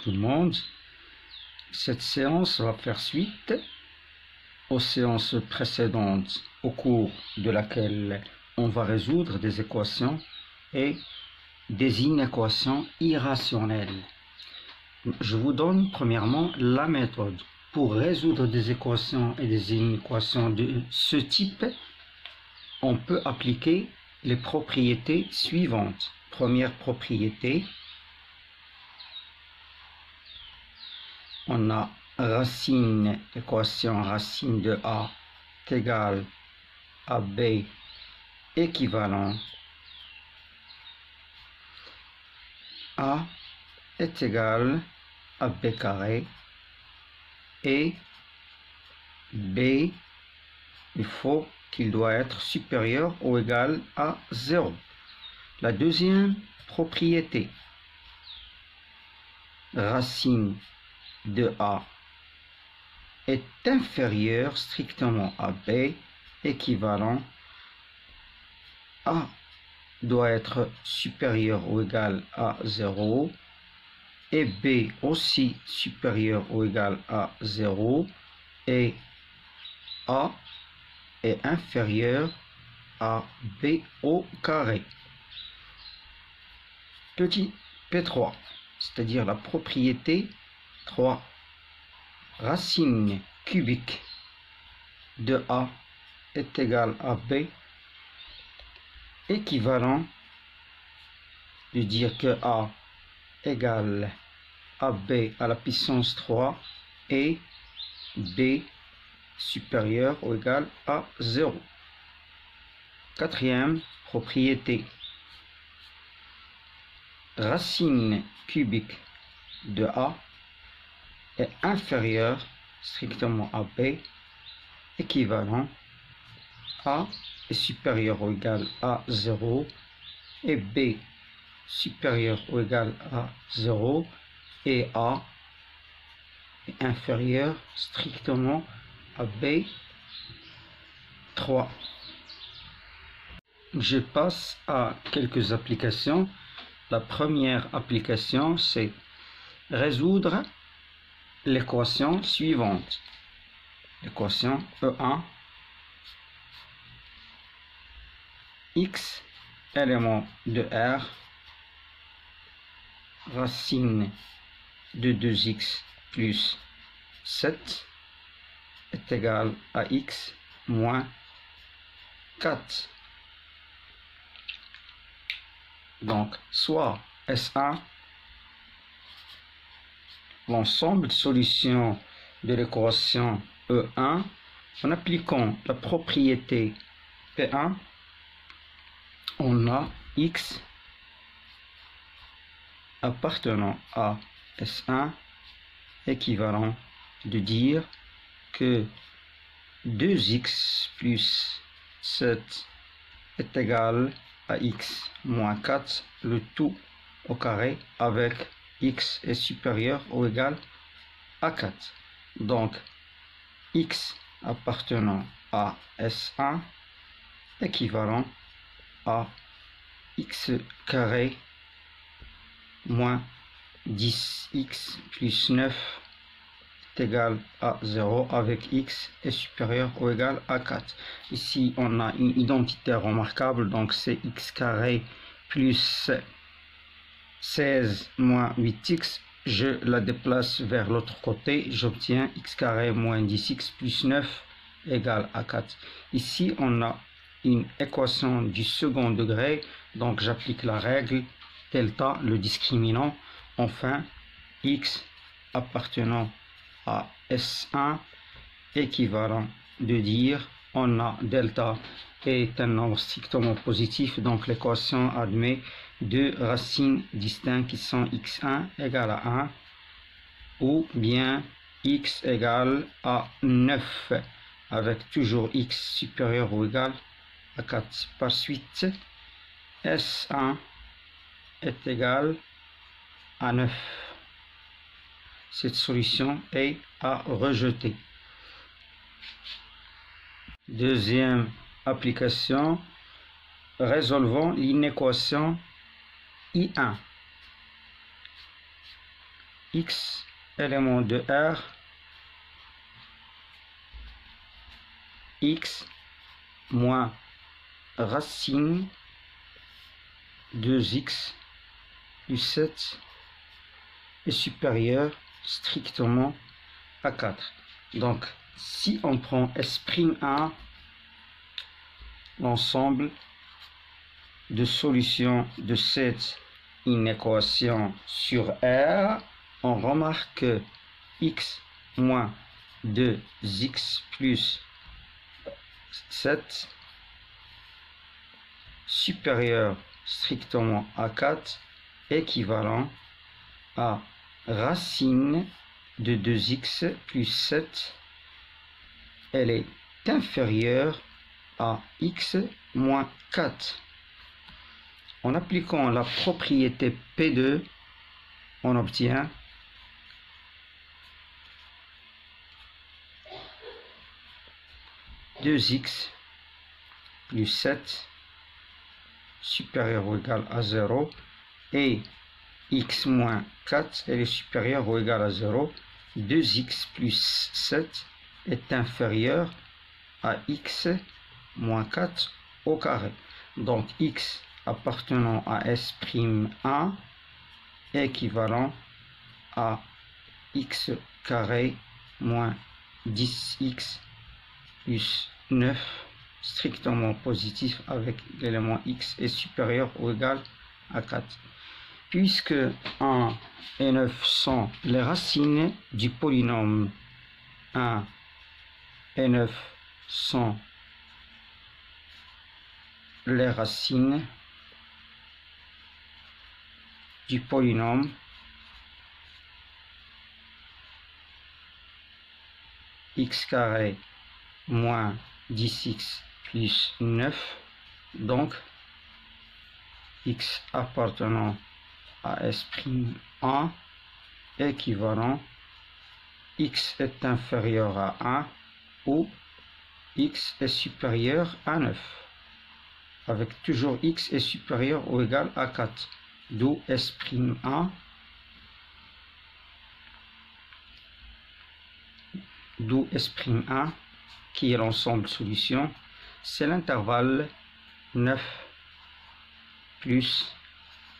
tout le monde. Cette séance va faire suite aux séances précédentes au cours de laquelle on va résoudre des équations et des inéquations irrationnelles. Je vous donne premièrement la méthode. Pour résoudre des équations et des inéquations de ce type, on peut appliquer les propriétés suivantes. Première propriété, on a équation racine de A est égale à B équivalent A est égal à B carré et B, il faut qu'il doit être supérieur ou égal à 0. La deuxième propriété, racine de A est inférieur strictement à B équivalent A doit être supérieur ou égal à 0 et B aussi supérieur ou égal à 0 et A est inférieur à B au carré. Petit P3, c'est-à-dire la propriété 3, racine cubique de A est égale à B, équivalent de dire que A égale à B à la puissance 3 et B supérieur ou égal à 0. Quatrième propriété, racine cubique de A est inférieur strictement à B, équivalent A est supérieur ou égal à 0 et B supérieur ou égal à 0 et A est inférieur strictement à B 3. Je passe à quelques applications. La première application, c'est résoudre l'équation suivante. L'équation E1 x élément de R racine de 2x plus 7 est égal à x moins 4. Donc, soit S1, l'ensemble de solutions de l'équation E1 en appliquant la propriété P1, on a x appartenant à S1 équivalent de dire que 2x plus 7 est égal à x moins 4, le tout au carré avec x est supérieur ou égal à 4. Donc, x appartenant à S1 équivalent à x carré moins 10x plus 9 est égal à 0 avec x est supérieur ou égal à 4. Ici, on a une identité remarquable, donc c'est x carré plus 16 moins 8x. Je la déplace vers l'autre côté, j'obtiens x carré moins 10x plus 9 égale à 4. Ici, on a une équation du second degré, donc j'applique la règle delta, le discriminant. Enfin, x appartenant à S1 équivalent de dire on a delta est un nombre strictement positif, donc l'équation admet deux racines distinctes qui sont x1 égale à 1 ou bien x égale à 9 avec toujours x supérieur ou égal à 4. Par suite, S1 est égal à 9. Cette solution est à rejeter. Deuxième application, résolvons l'inéquation I1. x élément de R, x moins racine 2x plus 7 est supérieur strictement à 4. Donc, si on prend S'1, l'ensemble de solutions de cette inéquation sur R, on remarque que x moins 2x plus 7 supérieur strictement à 4 équivalent à racine de 2x plus 7, elle est inférieure à x moins 4. En appliquant la propriété P2, on obtient x plus 7 supérieur ou égal à 0 et x moins 4 elle est supérieure ou égale à 0. 2x plus 7 est inférieur à x moins 4 au carré. Donc x appartenant à S'1 équivalent à x carré moins 10x plus 9 strictement positif avec l'élément x est supérieur ou égal à 4. Puisque 1 et 9 sont les racines du polynôme 1 et 9 sont les racines du polynôme x carré moins 10x plus 9, donc x appartenant à S'1 équivalent x est inférieur à 1 ou x est supérieur à 9, avec toujours x est supérieur ou égal à 4, d'où S'1 qui est l'ensemble solution, c'est l'intervalle 9 plus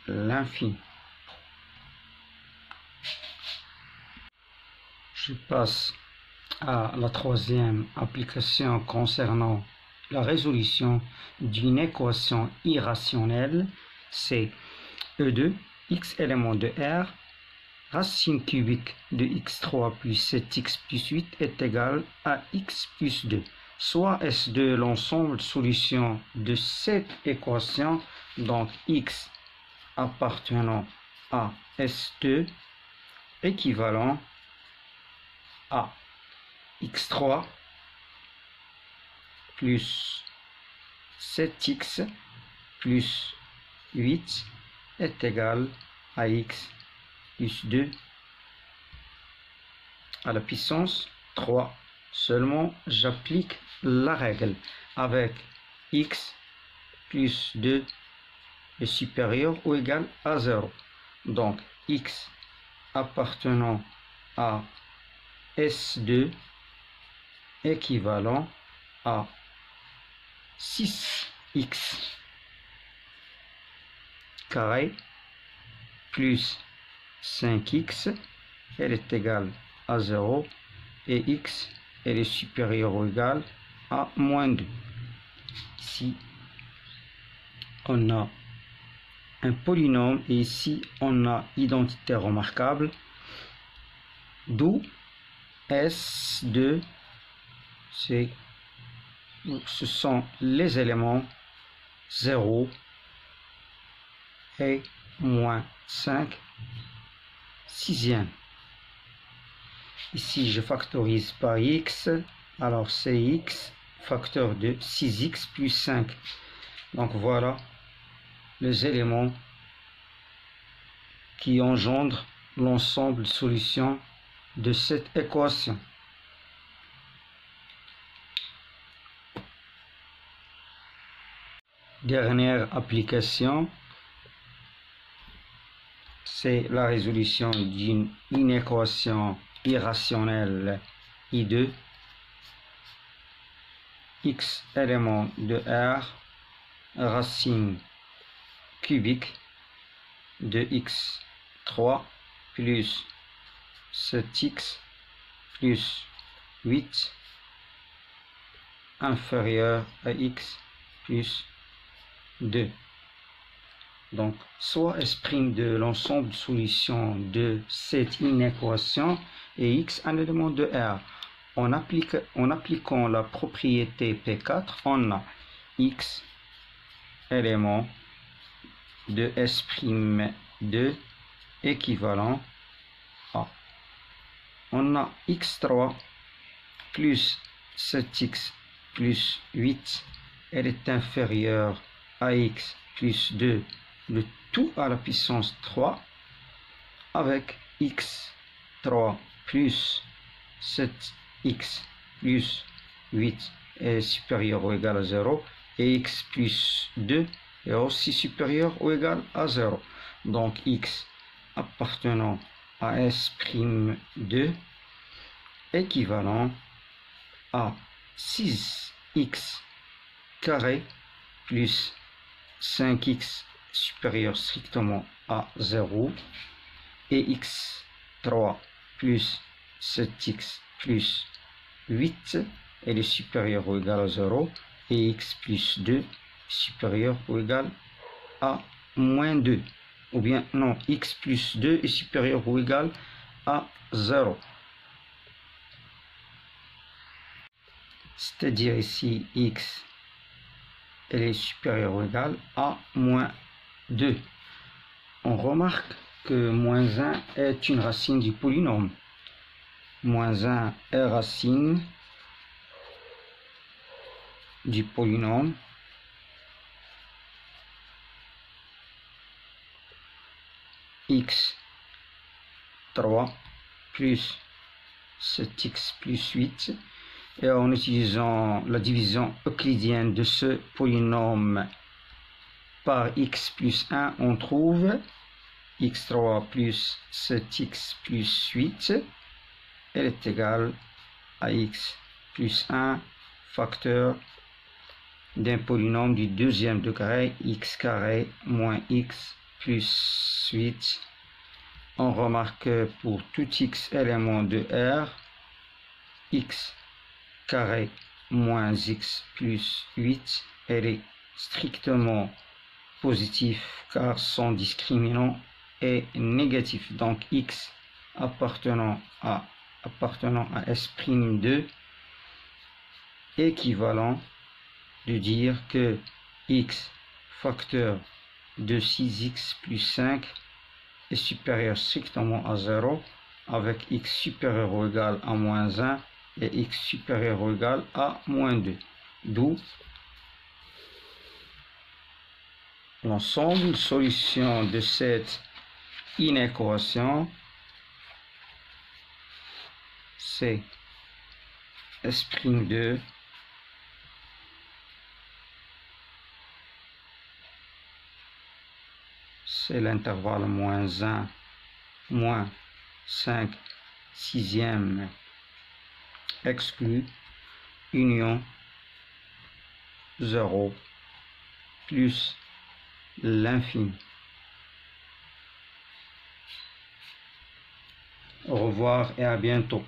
l'infini. Je passe à la troisième application concernant la résolution d'une équation irrationnelle, c'est E2, x élément de R, racine cubique de x3 plus 7x plus 8 est égal à x plus 2, soit S2 l'ensemble solution de cette équation, donc x appartenant à S2 équivalent à x3 plus 7x plus 8 est égal à x plus 2 à la puissance 3. Seulement, j'applique la règle avec x plus 2 est supérieur ou égal à 0. Donc, x appartenant à S2 équivalent à 6x carré plus 5x, elle est égale à 0, et x, elle est supérieure ou égale à moins 2. Ici, on a un polynôme, et ici, on a identité remarquable, d'où S2, ce sont les éléments 0 et moins 5 sixième. Ici, je factorise par x, alors c'est x facteur de 6x plus 5. Donc voilà les éléments qui engendrent l'ensemble de solutions de cette équation. Dernière application, c'est la résolution d'une inéquation irrationnelle I2, x éléments de R, racine cubique de x3 plus 7x plus 8 inférieur à x plus 2. Donc, soit S' de l'ensemble de solutions de cette inéquation et x un élément de R. En appliquant la propriété P4, on a x élément de S'2 équivalent à. On a x3 plus 7x plus 8, elle est inférieure à x plus 2, le tout à la puissance 3, avec x3 plus 7x plus 8 est supérieur ou égal à 0, et x plus 2 est aussi supérieur ou égal à 0. Donc x appartenant à S'2 équivalent à 6x carré plus 5x supérieur strictement à 0 et x3 plus 7x plus 8 elle est supérieur ou égal à 0 et x plus 2 supérieur ou égal à moins 2, ou bien non, x plus 2 est supérieur ou égal à 0. C'est-à-dire ici x elle est supérieure ou égale à moins 2. On remarque que moins 1 est une racine du polynôme. Moins 1 est racine du polynôme x3 plus 7x plus 8, et en utilisant la division euclidienne de ce polynôme par x plus 1, on trouve x3 plus 7x plus 8, elle est égale à x plus 1 facteur d'un polynôme du deuxième degré, x carré moins x plus 8. On remarque que pour tout x élément de R, x carré moins x plus 8, elle est strictement positif car son discriminant est négatif. Donc x appartenant à S'2 équivalent de dire que x facteur de 6x plus 5 est supérieur strictement à 0 avec x supérieur ou égal à moins 1 et x supérieur ou égal à moins 2. D'où l'ensemble de solutions de cette inéquation, c'est S'2 c'est l'intervalle moins 1, moins 5 sixième exclu, union 0 plus l'infini. Au revoir et à bientôt.